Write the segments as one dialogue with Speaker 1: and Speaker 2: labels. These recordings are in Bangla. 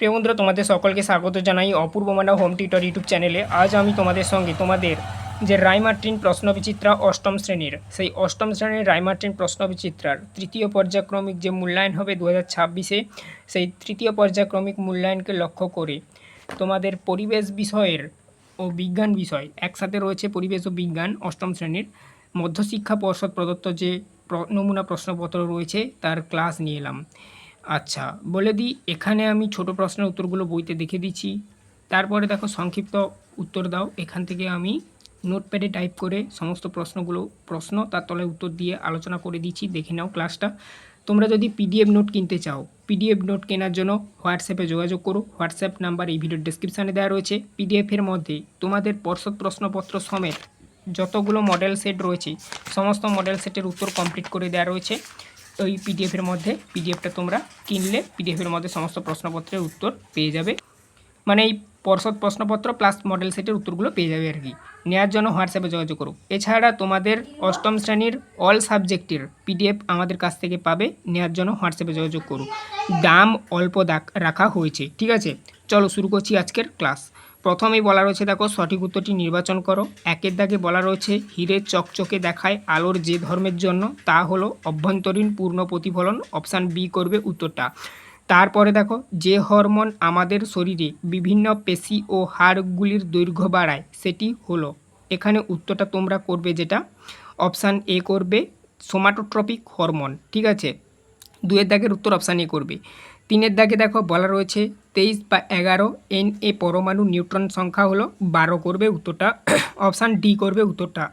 Speaker 1: প্রিয় বন্ধুরা, তোমাদের সকলকে স্বাগত জানাই অপূর্ব মানব হোম টিউটর ইউটিউব চ্যানেলে। আজ আমি তোমাদের সঙ্গে তোমাদের যে রায়মার্টিন প্রশ্নবিচিত্রা অষ্টম শ্রেণীর, সেই অষ্টম শ্রেণীর রায়মার্টিন প্রশ্নবিচিত্রার তৃতীয় পর্যায়ক্রমিক যে মূল্যায়ন হবে 2026-এ, সেই তৃতীয় পর্যায়ক্রমিক মূল্যায়নকে লক্ষ্য করে তোমাদের পরিবেশ বিষয়ের ও বিজ্ঞান বিষয় একসাথে রয়েছে। পরিবেশ ও বিজ্ঞান অষ্টম শ্রেণীর মধ্যশিক্ষা পর্ষদ প্রদত্ত যে নমুনা প্রশ্নপত্র রয়েছে তার ক্লাস নিয়ে এলাম। আচ্ছা, বলে দিই, এখানে আমি ছোট প্রশ্নের উত্তরগুলো বইতে দেখে দিচ্ছি। তারপরে দেখো সংক্ষিপ্ত উত্তর দাও। এখান থেকে আমি নোটপ্যাডে টাইপ করে সমস্ত প্রশ্ন তার তলায় উত্তর দিয়ে আলোচনা করে দিচ্ছি। দেখে নাও ক্লাসটা। তোমরা যদি পিডিএফ নোট কিনতে চাও, পিডিএফ নোট কেনার জন্য হোয়াটসঅ্যাপে যোগাযোগ করো। হোয়াটসঅ্যাপ নাম্বার এই ভিডিওর ডেসক্রিপশানে দেওয়া রয়েছে। পিডিএফের মধ্যে তোমাদের পর্ষদ প্রশ্নপত্র সমেত যতগুলো মডেল সেট রয়েছে সমস্ত মডেল সেটের উত্তর কমপ্লিট করে দেওয়া রয়েছে ওই পিডিএফের মধ্যে। পিডিএফটা তোমরা কিনলে পিডিএফের মধ্যে সমস্ত প্রশ্নপত্রের উত্তর পেয়ে যাবে, মানে এই পর্ষদ প্রশ্নপত্র প্লাস মডেল সেটের উত্তরগুলো পেয়ে যাবে আর কি। নেওয়ার জন্য হোয়াটসঅ্যাপে যোগাযোগ করো। এছাড়া তোমাদের অষ্টম শ্রেণীর অল সাবজেক্টের পিডিএফ আমাদের কাছ থেকে পাবে। নেওয়ার জন্য হোয়াটসঅ্যাপে যোগাযোগ করো। দাম অল্প রাখা হয়েছে, ঠিক আছে। চলো শুরু করছি আজকের ক্লাস। প্রথমেই বলা রয়েছে, দেখো সঠিক উত্তরটি নির্বাচন করো। একের দাগে বলা রয়েছে, হীরের চকচকে দেখায় আলোর যে ধর্মের জন্য তা হলো অভ্যন্তরীণ পূর্ণ প্রতিফলন। অপশান বি করবে উত্তরটা। তারপরে দেখো, যে হরমোন আমাদের শরীরে বিভিন্ন পেশি ও হাড়গুলির দৈর্ঘ্য বাড়ায় সেটি হলো, এখানে উত্তরটা তোমরা করবে যেটা অপশান এ করবে, সোমাটোট্রপিক হরমোন, ঠিক আছে। দুয়ের দাগের উত্তর অপশান এ করবে। তিনের দাগে দেখো বলা রয়েছে 23 বা 11 Na পরমাণু, নিউট্রন সংখ্যা হলো 12 করবে উত্তরটা। অপশান ডি করবে উত্তরটা।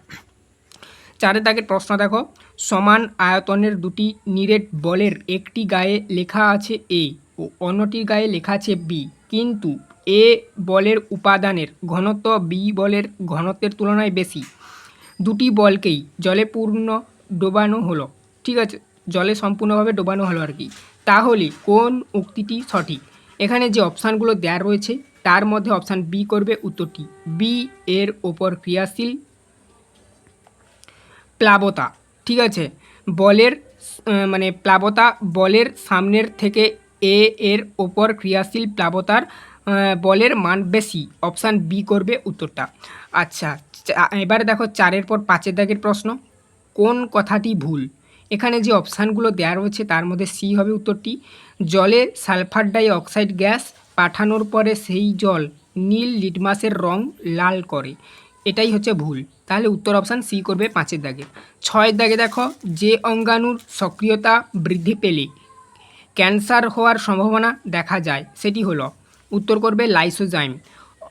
Speaker 1: চারের দাগের প্রশ্ন দেখো, সমান আয়তনের দুটি নিরেট বলের একটি গায়ে লেখা আছে এ ও অন্যটির গায়ে লেখা আছে বি, কিন্তু এ বলের উপাদানের ঘনত্ব বি বলের ঘনত্বের তুলনায় বেশি। দুটি বলকেই জলে পূর্ণ ডোবানো হলো, ঠিক আছে, জলে সম্পূর্ণভাবে ডোবানো হলো আর কি। তাহলে কোন উক্তিটি সঠিক? এখানে যে অপশানগুলো দেওয়া রয়েছে তার মধ্যে অপশান বি করবে উত্তরটি। বি এর ওপর ক্রিয়াশীল প্লাবতা, ঠিক আছে। বলের মানে প্লাবতা বলের সামনের থেকে এ এর ওপর ক্রিয়াশীল প্লাবতার বলের মান বেশি। অপশান বি করবে উত্তরটা। আচ্ছা, এবারে দেখো চারের পর পাঁচের দাগের প্রশ্ন, কোন কথাটি ভুল? এখানে যে অপশানগুলো দেওয়া রয়েছে তার মধ্যে সি হবে উত্তরটি। জলে সালফার ডাই অক্সাইড গ্যাস পাঠানোর পরে সেই জল নীল লিটমাসের রং লাল করে, এটাই হচ্ছে ভুল। তাহলে উত্তর অপশান সি করবে পাঁচের দাগে। ছয়ের দাগে দেখো, যে অঙ্গাণুর সক্রিয়তা বৃদ্ধি পেলে ক্যান্সার হওয়ার সম্ভাবনা দেখা যায় সেটি হলো, উত্তর করবে লাইসোজাইম।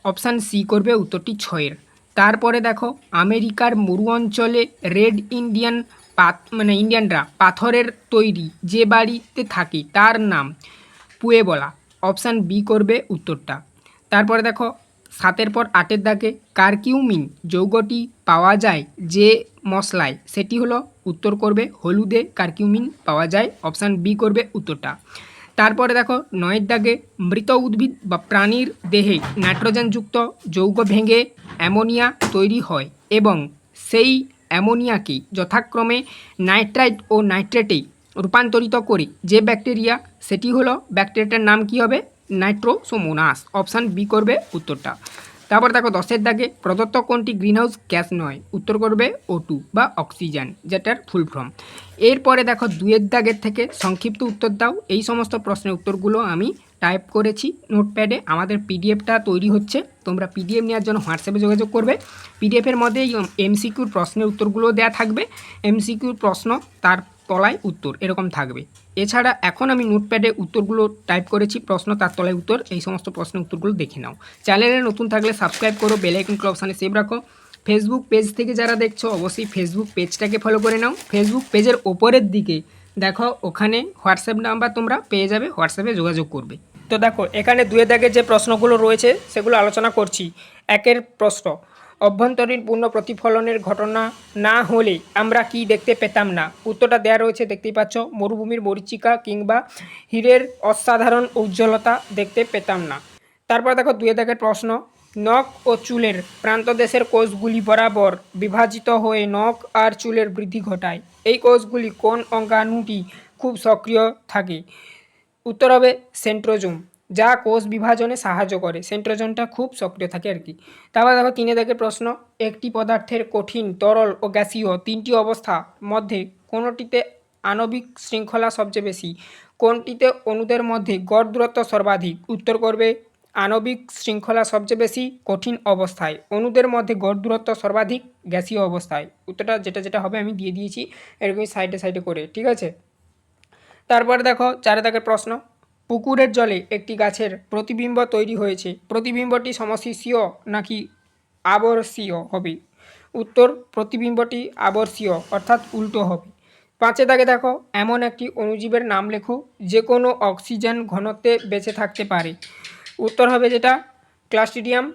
Speaker 1: অপশান সি করবে উত্তরটি ছয়ের। তারপরে দেখো, আমেরিকার মরু অঞ্চলে রেড ইন্ডিয়ানরা পাথরের তৈরি যে বাড়িতে থাকে তার নাম পুয়েবলা। অপশান বি করবে উত্তরটা। তারপরে দেখো সাতের পর আটের দাগে, কারকিউমিন যৌগটি পাওয়া যায় যে মশলায় সেটি হলো, উত্তর করবে হলুদে কারকিউমিন পাওয়া যায়। অপশান বি করবে উত্তরটা। তারপরে দেখো নয়ের দাগে, মৃত উদ্ভিদ বা প্রাণীর দেহে নাইট্রোজেনযুক্ত যৌগ ভেঙে অ্যামোনিয়া তৈরি হয় এবং সেই অ্যামোনিয়াকে যথাক্রমে নাইট্রাইট ও নাইট্রেটে রূপান্তরিত করে যে ব্যাকটেরিয়া, সেটি হলো, ব্যাকটেরিয়াটার নাম কি হবে? নাইট্রোসোমোনাস। অপশান বি করবে উত্তরটা। তারপর দেখো দশের দাগে, প্রদত্ত কোনটি গ্রিনহাউস গ্যাস নয়? উত্তর করবে O2 বা অক্সিজেন, যেটার ফুল ফর্ম। এরপরে দেখো দুয়ের দাগের থেকে সংক্ষিপ্ত উত্তর দাও। এই সমস্ত প্রশ্নের উত্তরগুলো আমি টাইপ করেছি নোটপ্যাডে। আমাদের পিডিএফটা তৈরি হচ্ছে, তোমরা পিডিএফ নেওয়ার জন্য হোয়াটসঅ্যাপে যোগাযোগ করবে। পিডিএফের মধ্যে এমসিকিউর প্রশ্নের উত্তরগুলো দেওয়া থাকবে, এমসিকিউর প্রশ্ন তার তলায় উত্তর এরকম থাকবে। এছাড়া এখন আমি নোটপ্যাডে উত্তরগুলো টাইপ করেছি, প্রশ্ন তার তলায় উত্তর, এই সমস্ত প্রশ্নের উত্তরগুলো দেখে নাও। চ্যানেলে নতুন থাকলে সাবস্ক্রাইব করো, বেল আইকন অপশানে সেভ রাখো। ফেসবুক পেজ থেকে যারা দেখছো অবশ্যই ফেসবুক পেজটাকে ফলো করে নাও। ফেসবুক পেজের ওপরের দিকে দেখো, ওখানে হোয়াটসঅ্যাপ নাম্বার তোমরা পেয়ে যাবে, হোয়াটসঅ্যাপে যোগাযোগ করবে। তো দেখো এখানে দুয়ের দাগের যে প্রশ্নগুলো রয়েছে সেগুলো আলোচনা করছি। একের প্রশ্ন, অভ্যন্তরীণ পূর্ণ প্রতিফলনের ঘটনা না হলে আমরা কি দেখতে পেতাম না? উত্তরটা দেওয়া রয়েছে, দেখতেই পাচ্ছ, মরুভূমির মরীচিকা কিংবা হীরের অসাধারণ উজ্জ্বলতা দেখতে পেতাম না। তারপর দেখো দুয়ের দাগের প্রশ্ন, নখ ও চুলের প্রান্তদেশের কোষগুলি বরাবর বিভাজিত হয়ে নখ আর চুলের বৃদ্ধি ঘটায়। এই কোষগুলি কোন অঙ্গাণুটি খুব সক্রিয় থাকে? উত্তর হবে সেন্ট্রোজোম। যা কোষ বিভাজনে সাহায্য করে। সেন্ট্রোজোনটা খুব সক্রিয় থাকে আর কি। তারপর দেখো 3 দাগের প্রশ্ন, একটি পদার্থের কঠিন, তরল ও গ্যাসীয় তিনটি অবস্থা মধ্যে কোনটিতে আণবিক শৃঙ্খলা সবচেয়ে বেশি, কোনটিতে অণুদের মধ্যে গড় দূরত্ব সর্বাধিক? উত্তর করবে আণবিক শৃঙ্খলা সবচেয়ে বেশি কঠিন অবস্থায়, অণুদের মধ্যে গড় দূরত্ব সর্বাধিক গ্যাসীয় অবস্থায়। উত্তরটা যেটা যেটা হবে আমি দিয়ে দিয়েছি এরকমই সাইডে সাইডে করে, ঠিক আছে। তারপর দেখো 4 দাগের প্রশ্ন, পুকুরের জলে একটি গাছের প্রতিবিম্ব তৈরি হয়েছে, প্রতিবিম্বটি সমশীর্ষীয় নাকি আবর্ষীয় হবে? উত্তর প্রতিবিম্বটি আবর্ষীয় অর্থাৎ উল্টো হবে। 5 দাগে দেখো, এমন একটি অণুজীবের নাম লেখো যে কোনো অক্সিজেন ঘনত্বে বেঁচে থাকতে পারে। উত্তর হবে যেটা ক্লাস্ট্রিডিয়াম।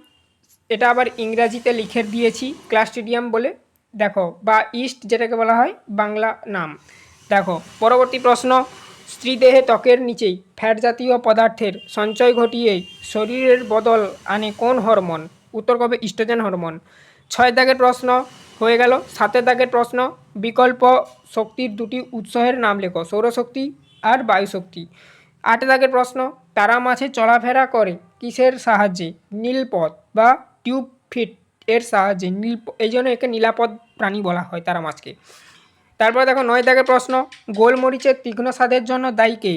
Speaker 1: এটা আবার ইংরাজিতে লিখে দিয়েছি ক্লাস্ট্রিডিয়াম বলে, দেখো, বা ইস্ট যেটাকে বলা হয় বাংলা নাম। দেখো পরবর্তী প্রশ্ন, স্ত্রীদেহে ত্বকের নিচেই ফ্যাট জাতীয় পদার্থের সঞ্চয় ঘটিয়ে শরীরের বদল আনে কোন হরমোন? উত্তর হবে ইস্ট্রোজেন হরমোন। 6 দাগের প্রশ্ন হয়ে গেল। 7 দাগের প্রশ্ন, বিকল্প শক্তির দুটি উৎসের নাম লেখো, সৌরশক্তি আর বায়ুশক্তি। 8 দাগের প্রশ্ন, তারা মাছে চলাফেরা করে কিসের সাহায্যে? নীলপথ বা টিউব ফিট এর সাহায্যে। এই জন্য একে নীলাপদ প্রাণী বলা হয় তারা মাছকে। তারপর দেখো 9 দাগের প্রশ্ন, গোলমরিচের তীক্ষ্ণ স্বাদের জন্য দায়ী কে?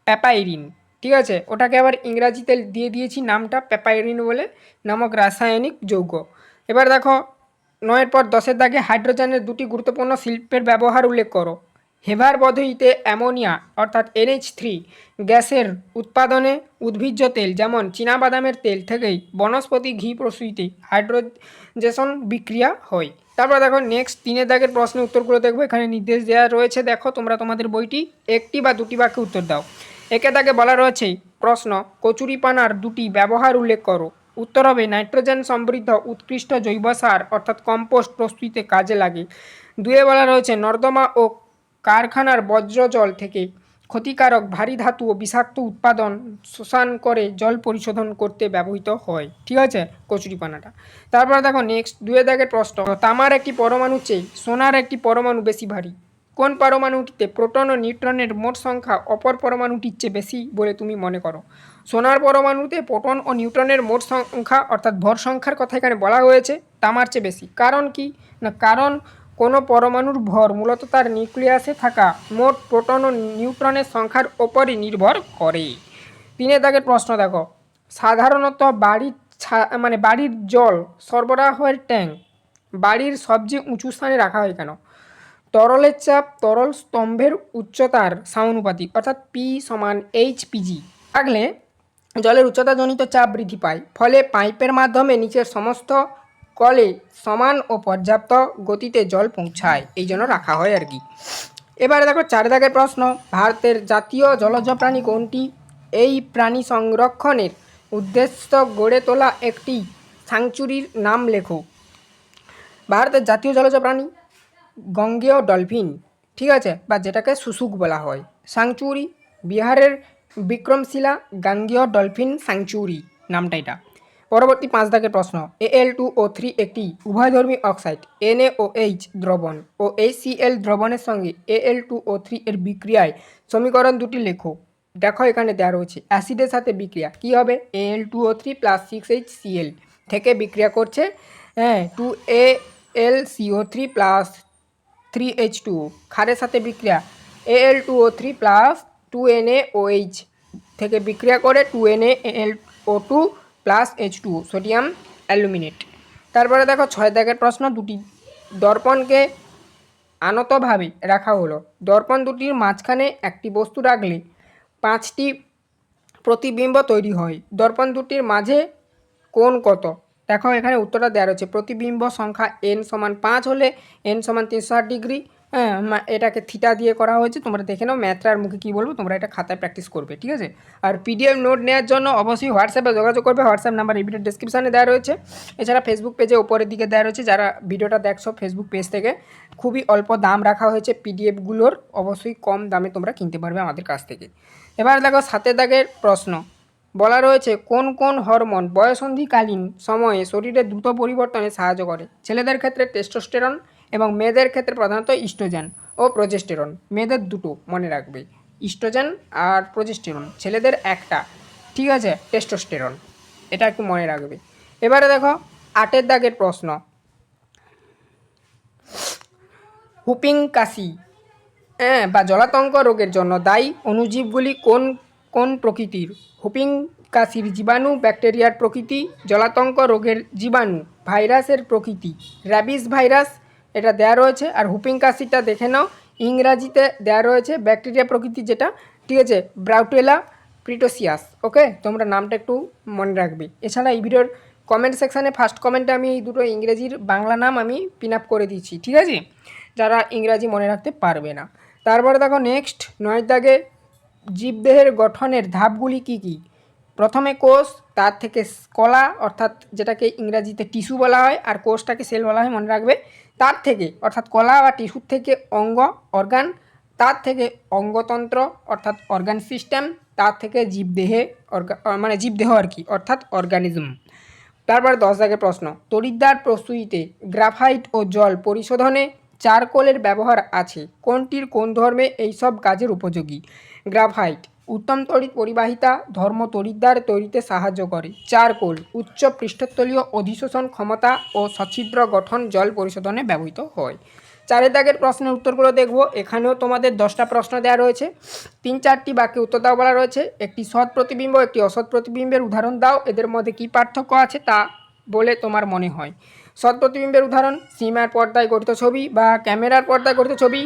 Speaker 1: প্যাপাইরিন, ঠিক আছে। ওটাকে আবার ইংরাজিতে দিয়ে দিয়েছি নামটা প্যাপাইরিন বলে নামক রাসায়নিক যৌগ। এবার দেখো 9-এর পর 10-এর দাগে হাইড্রোজেনের দুটি গুরুত্বপূর্ণ শিল্পের ব্যবহার উল্লেখ করো। হেভার পদ্ধতিতে অ্যামোনিয়া অর্থাৎ NH3 গ্যাসের উৎপাদনে উদ্ভিজ্জ তেল যেমন চীনাবাদামের তেল থেকেই বনস্পতি ঘি প্রস্তুতিতে হাইড্রোজেশন বিক্রিয়া হয়। তারপর দেখো নেক্সট 3-এর দাগের প্রশ্নের উত্তরগুলো দেখবো, এখানে নির্দেশ দেওয়া রয়েছে, দেখো তোমরা তোমাদের বইটি একটি বা দুটি বাক্যে উত্তর দাও। একে দাগে বলা রয়েছে প্রশ্ন, কচুরিপানার দুটি ব্যবহার উল্লেখ করো। উত্তর হবে নাইট্রোজেন সমৃদ্ধ উৎকৃষ্ট জৈব সার অর্থাৎ কম্পোস্ট প্রস্তুতিতে কাজে লাগে। 2-এ বলা রয়েছে নর্দমা ও কারখানার বর্জ্য জল থেকে ক্ষতিকারক ভারী ধাতু ও বিষাক্ত উৎপাদন শোষণ করে জল পরিশোধন করতে ব্যবহৃত হয়, ঠিক আছে কচুরিপানাটা। তারপরে দেখো নেক্সট 2-এ দাগের প্রশ্ন, তামার একটি পরমাণু চেয়ে সোনার একটি পরমাণু বেশি ভারী, কোন পরমাণুটিতে প্রোটন ও নিউট্রনের মোট সংখ্যা অপর পরমাণুটির চেয়ে বেশি বলে তুমি মনে করো? সোনার পরমাণুতে প্রোটন ও নিউট্রনের মোট সংখ্যা অর্থাৎ ভর সংখ্যার কথা এখানে বলা হয়েছে তামার চেয়ে বেশি। কারণ কি না, কারণ কোনো পরমাণুর ভর মূলত তার নিউক্লিয়াসে থাকা মোট প্রোটন ও নিউট্রনের সংখ্যার ওপরই নির্ভর করে। 3-এর দাগের প্রশ্ন দেখো, সাধারণত বাড়ির জল সরবরাহের ট্যাঙ্ক বাড়ির সবচেয়ে উঁচু স্থানে রাখা হয় কেন? তরলের চাপ তরল স্তম্ভের উচ্চতার সমানুপাতিক অর্থাৎ P=HPG থাকলে জলের উচ্চতাজনিত চাপ বৃদ্ধি পায়, ফলে পাইপের মাধ্যমে নিচের সমস্ত কলে সমান ও পর্যাপ্ত গতিতে জল পৌঁছায়, এই জন্য রাখা হয় আর কি। এবারে দেখো 4 দাগের প্রশ্ন, ভারতের জাতীয় জলজ প্রাণী কোনটি? এই প্রাণী সংরক্ষণের উদ্দেশ্য গড়ে তোলা একটি স্যাংচুরির নাম লেখো। ভারতের জাতীয় জলজ প্রাণী গঙ্গেয় ডলফিন, ঠিক আছে, বা যেটাকে শুশুক বলা হয়। স্যাংচুরি বিহারের বিক্রমশিলা গাঙ্গেয় ডলফিন স্যাংচুরি নামটা এটা। পরবর্তী 5 দাগের প্রশ্ন, Al2O3 একটি উভয়ধর্মী অক্সাইড, NaOH দ্রবণ ও HCl দ্রবণের সঙ্গে Al2O3 এর বিক্রিয়ায় সমীকরণ দুটি লেখো। দেখো এখানে দেওয়া রয়েছে অ্যাসিডের সাথে বিক্রিয়া কি হবে, Al2O3 + 6HCl থেকে বিক্রিয়া করছে 2AlCO3 + 3H2O। ক্ষারের সাথে বিক্রিয়া Al2O3 + 2NaOH থেকে বিক্রিয়া করে 2NaAlO2 + H2O সোডিয়াম অ্যালুমিনেট। তারপরে দেখো 6 দাগের প্রশ্ন, দুটি দর্পণকে আনতভাবে রাখা হলো, দর্পণ দুটির মাঝখানে একটি বস্তু রাখলে 5টি প্রতিবিম্ব তৈরি হয়, দর্পণ দুটির মাঝে কোণ কত? দেখো এখানে উত্তরটা দেওয়া রয়েছে, প্রতিবিম্ব সংখ্যা n=5 হলে n=360 ডিগ্রি, এটাকে থিটা দিয়ে করা হয়েছে, তোমরা দেখে নাও ম্যাথটা আর মুখে কী বলবো, তোমরা এটা খাতায় প্র্যাকটিস করবে, ঠিক আছে। আর PDF নোট নেওয়ার জন্য অবশ্যই হোয়াটসঅ্যাপে যোগাযোগ করবে, হোয়াটসঅ্যাপ নাম্বার এই ভিডিওর ডেসক্রিপশানে দেওয়া রয়েছে। এছাড়া ফেসবুক পেজে ওপরের দিকে দেওয়া রয়েছে, যারা ভিডিওটা দেখছো ফেসবুক পেজ থেকে, খুবই অল্প দাম রাখা হয়েছে PDFগুলোর, অবশ্যই কম দামে তোমরা কিনতে পারবে আমাদের কাছ থেকে। এবার দেখো 7 দাগের প্রশ্ন, বলা রয়েছে কোন কোন হরমোন বয়ঃসন্ধিকালীন সময়ে শরীরের দ্রুত পরিবর্তনে সাহায্য করে? ছেলেদের ক্ষেত্রে টেস্টোস্টেরন এবং মেয়েদের ক্ষেত্রে প্রধানত ইস্ট্রোজেন ও প্রজেস্টেরন। মেয়েদের দুটো মনে রাখবে, ইস্ট্রোজেন আর প্রজেস্টেরন, ছেলেদের একটা। ঠিক আছে, টেস্টোস্টেরন, এটা একটু মনে রাখবে। এবারে দেখো 8 দাগের প্রশ্ন, হুপিং কাশি বা জলাতঙ্ক রোগের জন্য দায়ী অণুজীবগুলি কোন কোন প্রকৃতির? হুপিং কাশির জীবাণু ব্যাকটেরিয়ার প্রকৃতি, জলাতঙ্ক রোগের জীবাণু ভাইরাসের প্রকৃতি, র্যাবিস ভাইরাস এটা দেওয়া রয়েছে। আর হুপিং কাশিটা দেখে নাও, ইংরাজিতে দেওয়া রয়েছে ব্যাকটেরিয়া প্রকৃতি যেটা, ঠিক আছে, ব্রাউটেলা প্রিটোসিয়াস। ওকে, তোমরা নামটা একটু মনে রাখবে। এছাড়া এই ভিডিওর কমেন্ট সেকশানে ফার্স্ট কমেন্টে আমি এই দুটো ইংরেজির বাংলা নাম আমি পিন আপ করে দিচ্ছি, ঠিক আছে, যারা ইংরাজি মনে রাখতে পারবে না। তারপরে দেখো নেক্সট 9 দাগে, জীবদেহের গঠনের ধাপগুলি কি কি? প্রথমে কোষ, তার থেকে কলা অর্থাৎ যেটাকে ইংরাজিতে টিস্যু বলা হয়, আর কোষটাকে সেল বলা হয়, মনে রাখবে। তার থেকে অর্থাৎ কলা বা টিস্যুর থেকে অঙ্গ অর্গান, তার থেকে অঙ্গতন্ত্র অর্থাৎ অর্গান সিস্টেম, তার থেকে জীবদেহে মানে জীবদেহ আর কি, অর্থাৎ অর্গানিজম। তারপর 10 দাগের প্রশ্ন, তড়িৎদ্বার প্রস্তুতিতে গ্রাফাইট ও জল পরিশোধনে চারকোলের ব্যবহার আছে, কোনটির কোন ধর্মে এইসব কাজের উপযোগী? গ্রাফাইট উত্তম তড়িৎ পরিবাহিতা, ধর্ম তড়িৎদ্বার তৈরিতে সাহায্য করে। চারকোল উচ্চ পৃষ্ঠতলীয় অধিশোষণ ক্ষমতা ও সছিদ্র গঠন জল পরিশোধনে ব্যবহৃত হয়। 4 দাগের প্রশ্নের উত্তরগুলো দেখব। এখানেও তোমাদের 10টা প্রশ্ন দেওয়া রয়েছে, 3-4টি বাক্যে উত্তর দেওয়া বলা রয়েছে। একটি সৎ প্রতিবিম্ব, একটি অসৎ প্রতিবিম্বের উদাহরণ দাও, এদের মধ্যে কী পার্থক্য আছে তা বলে তোমার মনে হয়। সৎ প্রতিবিম্বের উদাহরণ, সিনেমার পর্দায় গঠিত ছবি বা ক্যামেরার পর্দায় গঠিত ছবি।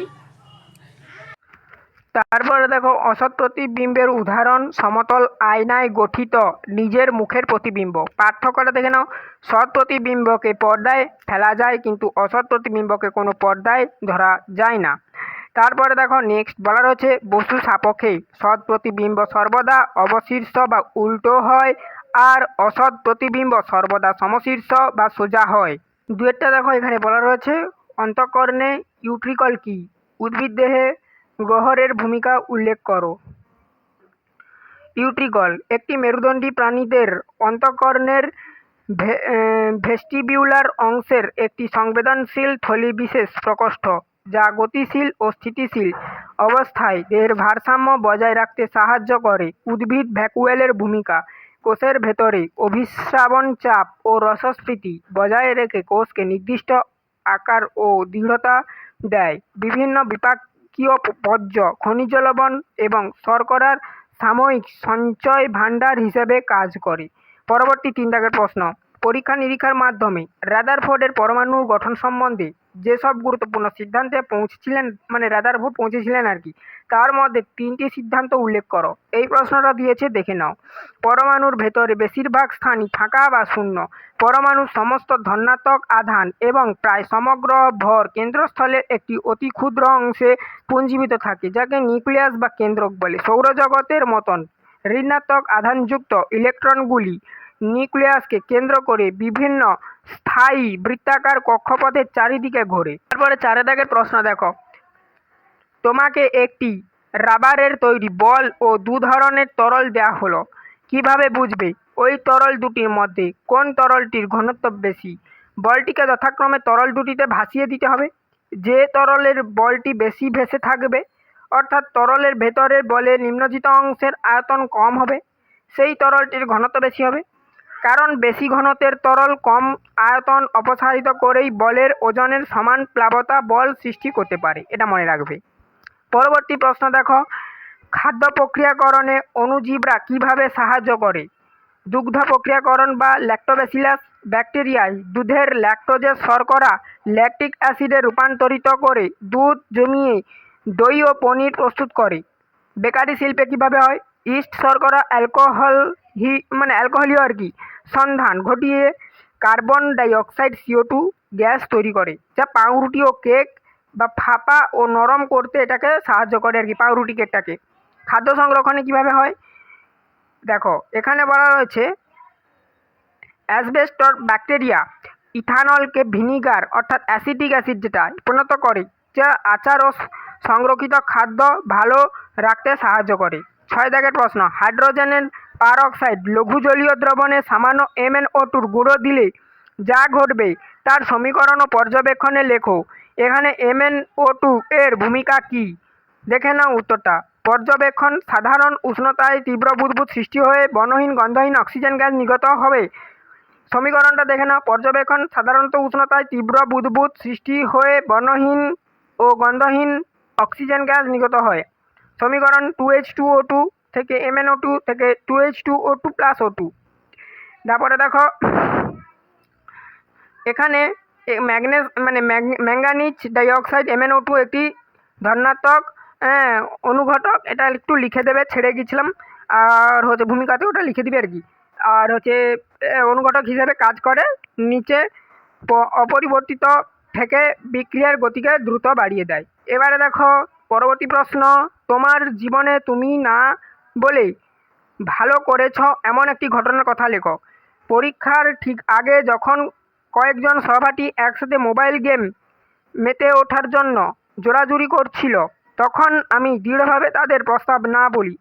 Speaker 1: তারপরে দেখো অসৎ প্রতিবিম্বের উদাহরণ, সমতল আয়নায় গঠিত নিজের মুখের প্রতিবিম্ব। পার্থক্যটা দেখে নাও, সৎ প্রতিবিম্বকে পর্দায় ফেলা যায় কিন্তু অসৎ প্রতিবিম্বকে কোনো পর্দায় ধরা যায় না। তারপরে দেখো নেক্সট বলা রয়েছে, বস্তু সাপেক্ষে সৎ প্রতিবিম্ব সর্বদা অবশীর্ষ বা উল্টো হয়, আর অসৎ প্রতিবিম্ব সর্বদা সমশীর্ষ বা সোজা হয়। দুয়েরটা দেখো এখানে বলা রয়েছে, অন্তঃকরণে ইউট্রিকল কি? উদ্ভিদ দেহে গহ্বরের ভূমিকা উল্লেখ করো। ইউট্রিকল একটি মেরুদণ্ডী প্রাণীদের অন্তঃকরণের ভেস্টিবিউলার অংশের একটি সংবেদনশীল থলি বিশেষ প্রকোষ্ঠ, যা গতিশীল ও স্থিতিশীল অবস্থায় দেহের ভারসাম্য বজায় রাখতে সাহায্য করে। উদ্ভিদ ভ্যাকুয়েলের ভূমিকা, কোষের ভেতরে অভিস্রাবণ চাপ ও রসস্ফীতি বজায় রেখে কোষকে নির্দিষ্ট আকার ও দৃঢ়তা দেয়। বিভিন্ন বিপাকীয় বর্জ্য, খনিজ লবণ এবং শর্করার সাময়িক সঞ্চয় ভাণ্ডার হিসেবে কাজ করে। পরবর্তী 3 দাগের প্রশ্ন, পরীক্ষা নিরীক্ষার মাধ্যমে রাদারফোর্ডের পরমাণুর গঠন সম্বন্ধে যেসব গুরুত্বপূর্ণ সিদ্ধান্তে পৌঁছেছিলেন, মানে রাদারফোর্ড পৌঁছেছিলেন আর কি, তার মধ্যে 3টি সিদ্ধান্ত উল্লেখ করো। এই প্রশ্নটা দিয়েছে, দেখে নাও। পরমাণুর ভেতরে বেশিরভাগ স্থানই ফাঁকা বা শূন্য। পরমাণুর সমস্ত ধনাত্মক আধান এবং প্রায় সমগ্র ভর কেন্দ্রস্থলের একটি অতি ক্ষুদ্র অংশে পুঞ্জীভূত থাকে, যাকে নিউক্লিয়াস বা কেন্দ্রক বলে। সৌরজগতের মতন ঋণাত্মক আধানযুক্ত ইলেকট্রনগুলি নিউক্লিয়াসকে কেন্দ্র করে বিভিন্ন স্থায়ী বৃত্তাকার কক্ষপথের চারিদিকে ঘোরে। তারপরে 4 দাগের প্রশ্ন দেখো, তোমাকে একটি রাবারের তৈরি বল ও 2 ধরনের তরল দেওয়া হলো, কিভাবে বুঝবে ওই তরল দুটির মধ্যে কোন তরলটির ঘনত্ব বেশি? বলটিকে যথাক্রমে তরল দুটিতে ভাসিয়ে দিতে হবে। যে তরলের বলটি বেশি ভেসে থাকবে, অর্থাৎ তরলের ভেতরের বলের নিম্নজিত অংশের আয়তন কম হবে, সেই তরলটির ঘনত্ব বেশি হবে। কারণ বেশি ঘনত্বের তরল কম আয়তন অপসারিত করেই বলের ওজনের সমান প্লাবতা বল সৃষ্টি করতে পারে, এটা মনে রাখবে। পরবর্তী প্রশ্ন দেখো, খাদ্য প্রক্রিয়াকরণে অণুজীবরা কিভাবে সাহায্য করে? দুগ্ধ প্রক্রিয়াকরণ বা ল্যাক্টোব্যাসিলাস ব্যাকটেরিয়ায় দুধের ল্যাকটোজের শর্করা ল্যাকটিক অ্যাসিডে রূপান্তরিত করে দুধ জমিয়ে দই ও পনির প্রস্তুত করে। বেকারি শিল্পে কিভাবে হয়? ইস্ট শর্করা অ্যালকোহলীয় আর কি সন্ধান ঘটিয়ে কার্বন ডাইঅক্সাইড CO2 গ্যাস তৈরি করে, যা পাউরুটি ও কেক বা ফাঁপা ও নরম করতে এটাকে সাহায্য করে আর কি, পাউরুটি কেকটাকে। খাদ্য সংরক্ষণে কিভাবে হয় দেখো, এখানে বলা রয়েছে, অ্যাসবেস্টস ব্যাকটেরিয়া ইথানলকে ভিনিগার অর্থাৎ অ্যাসিটিক অ্যাসিড যেটা পরিণত করে, যা আচার ও সংরক্ষিত খাদ্য ভালো রাখতে সাহায্য করে। 6 দাগের প্রশ্ন, হাইড্রোজেনের পারঅক্সাইড লঘু জলীয় দ্রবণে সামান্য MnO2 গুঁড়ো দিলে যা ঘটবে তার সমীকরণ ও পর্যবেক্ষণে লেখো। এখানে MnO2 এর ভূমিকা কি? দেখে নাও উত্তরটা।
Speaker 2: পর্যবেক্ষণ সাধারণ উষ্ণতায় তীব্র বুদবুদ সৃষ্টি হয়ে বর্ণহীন গন্ধহীন অক্সিজেন গ্যাস নির্গত হবে। সমীকরণটা দেখে নাও। পর্যবেক্ষণ সাধারণত উষ্ণতায় তীব্র বুদবুদ সৃষ্টি হয়ে বর্ণহীন ও গন্ধহীন অক্সিজেন গ্যাস নির্গত হয়। সমীকরণ 2H2O2 থেকে MnO2 থেকে 2H2O2 প্লাস O2। তারপরে দেখো এখানে ম্যাঙ্গানিজ ডাইঅক্সাইড MnO2 একটি ধনাত্মক অনুঘটক। এটা একটু লিখে দেবে, ছেড়ে গেছিলাম। আর ভূমিকাতে ওটা লিখে দিবে আর কি। আর অনুঘটক হিসেবে কাজ করে, নিচে অপরিবর্তিত থেকে বিক্রিয়ার গতিকে দ্রুত বাড়িয়ে দেয়। এবারে দেখো পরবর্তী প্রশ্ন, তোমার জীবনে তুমি না বলে ভালো করেছ এমন একটি ঘটনার কথা লেখো। পরীক্ষার ঠিক আগে যখন কয়েকজন সহপাঠী একসাথে মোবাইল গেম মেতে ওঠার জন্য জোরাজুরি করছিল, তখন আমি দৃঢ়ভাবে তাদের প্রস্তাব না বলি।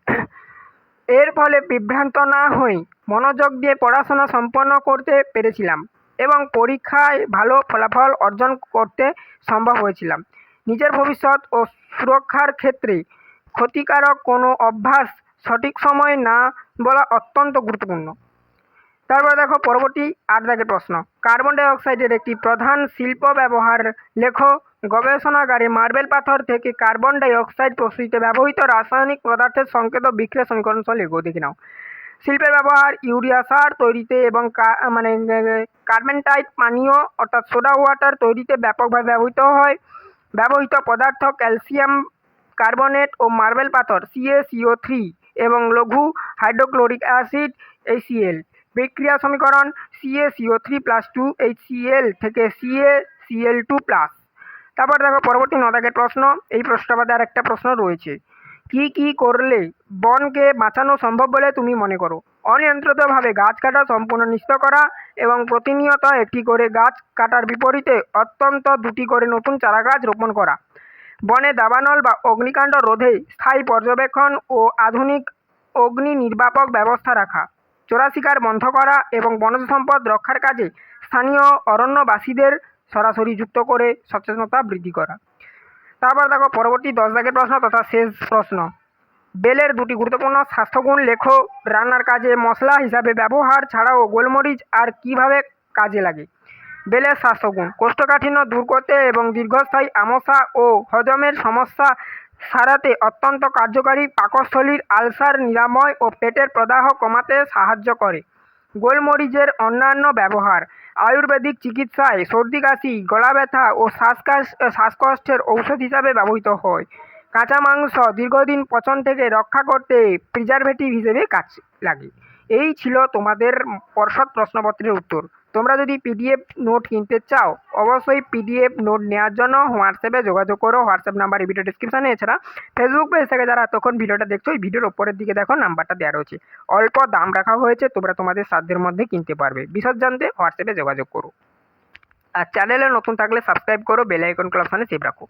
Speaker 2: এর ফলে বিভ্রান্ত না হয়ে মনোযোগ দিয়ে পড়াশোনা সম্পন্ন করতে পেরেছিলাম এবং পরীক্ষায় ভালো ফলাফল অর্জন করতে সম্ভব হয়েছিলাম। নিজের ভবিষ্যৎ ও সুরক্ষার ক্ষেত্রে ক্ষতিকারক কোনো অভ্যাস সঠিক সময়ে না বলা অত্যন্ত গুরুত্বপূর্ণ। তারপরে দেখো পরবর্তী 8 দাগের প্রশ্ন, কার্বন ডাই অক্সাইডের একটি প্রধান শিল্প ব্যবহার লেখো। গবেষণাগারে মার্বেল পাথর থেকে কার্বন ডাই অক্সাইড প্রস্তুতিতে ব্যবহৃত রাসায়নিক পদার্থের সংকেত বিক্রিয়া সমীকরণ সহ লেখো। দেখে নাও। শিল্পের ব্যবহার ইউরিয়া সার তৈরিতে এবং কার্বেন্টাইট পানীয় অর্থাৎ সোডা ওয়াটার তৈরিতে ব্যাপকভাবে ব্যবহৃত হয়। ব্যবহৃত পদার্থ ক্যালসিয়াম কার্বনেট ও মার্বেল পাথর CaCO3 এবং লঘু হাইড্রোক্লোরিক অ্যাসিড HCl। বিক্রিয়া সমীকরণ CaCO3 প্লাস 2HCl থেকে CaCl2 প্লাস। তারপর দেখো পরবর্তী 9 দাগের প্রশ্ন। এই প্রশ্নটা বাদে আর একটা প্রশ্ন রয়েছে, কি করলে বনকে বাঁচানো সম্ভব বলে তুমি মনে করো? অনিয়ন্ত্রিতভাবে গাছ কাটা সম্পূর্ণ নিষিদ্ধ করা এবং প্রতিনিয়ত একটি করে গাছ কাটার বিপরীতে অত্যন্ত 2টি করে নতুন চারা গাছ রোপণ করা। বনে দাবানল বা অগ্নিকাণ্ড রোধে স্থায়ী পর্যবেক্ষণ ও আধুনিক অগ্নি নির্বাপক ব্যবস্থা রাখা। চোরা শিকার বন্ধ করা এবং বনজ সম্পদ রক্ষার কাজে স্থানীয় অরণ্যবাসীদের সরাসরি যুক্ত করে সচেতনতা বৃদ্ধি করা। তারপর দেখো পরবর্তী 10 দাগের প্রশ্ন তথা শেষ প্রশ্ন, বেলের 2টি গুরুত্বপূর্ণ স্বাস্থ্যগুণ লেখো। রান্নার কাজে মশলা হিসাবে ব্যবহার ছাড়াও গোলমরিচ আর কিভাবে কাজে লাগে। বেলের স্বাস্থ্যগুণ, কোষ্ঠকাঠিন্য দূর করতে এবং দীর্ঘস্থায়ী আমসা ও হজমের সমস্যা সারাতে অত্যন্ত কার্যকারী, পাকস্থলীর আলসার নিরাময় ও পেটের প্রদাহ কমাতে সাহায্য করে। গোলমরিচের অন্যান্য ব্যবহার, আয়ুর্বেদিক চিকিৎসায় সর্দি কাশি, গলা ব্যথা ও শ্বাসকষ্টের ঔষধ হিসাবে ব্যবহৃত হয়। কাঁচা মাংস দীর্ঘদিন পচন থেকে রক্ষা করতে প্রিজারভেটিভ হিসেবে কাজে লাগে। এই ছিল তোমাদের পর্ষদ প্রশ্নপত্রের উত্তর। তোমরা যদি PDF নোট কিনতে চাও অবশ্যই PDF নোট নেওয়ার জন্য হোয়াটসঅ্যাপে যোগাযোগ করো। হোয়াটসঅ্যাপ নাম্বার এই ভিডিও ডিসক্রিপশানে। এছাড়া ফেসবুক পেজ থেকে যারা এতক্ষণ ভিডিওটা দেখছো, এই ভিডিওর ওপরের দিকে দেখো নাম্বারটা দেওয়া রয়েছে। অল্প দাম রাখা হয়েছে, তোমরা তোমাদের সাধ্যের মধ্যে কিনতে পারবে। বিশদ জানতে হোয়াটসঅ্যাপে যোগাযোগ করো। আর চ্যানেলে নতুন থাকলে সাবস্ক্রাইব করো, বেল আইকন অপশানে সেভ রাখো।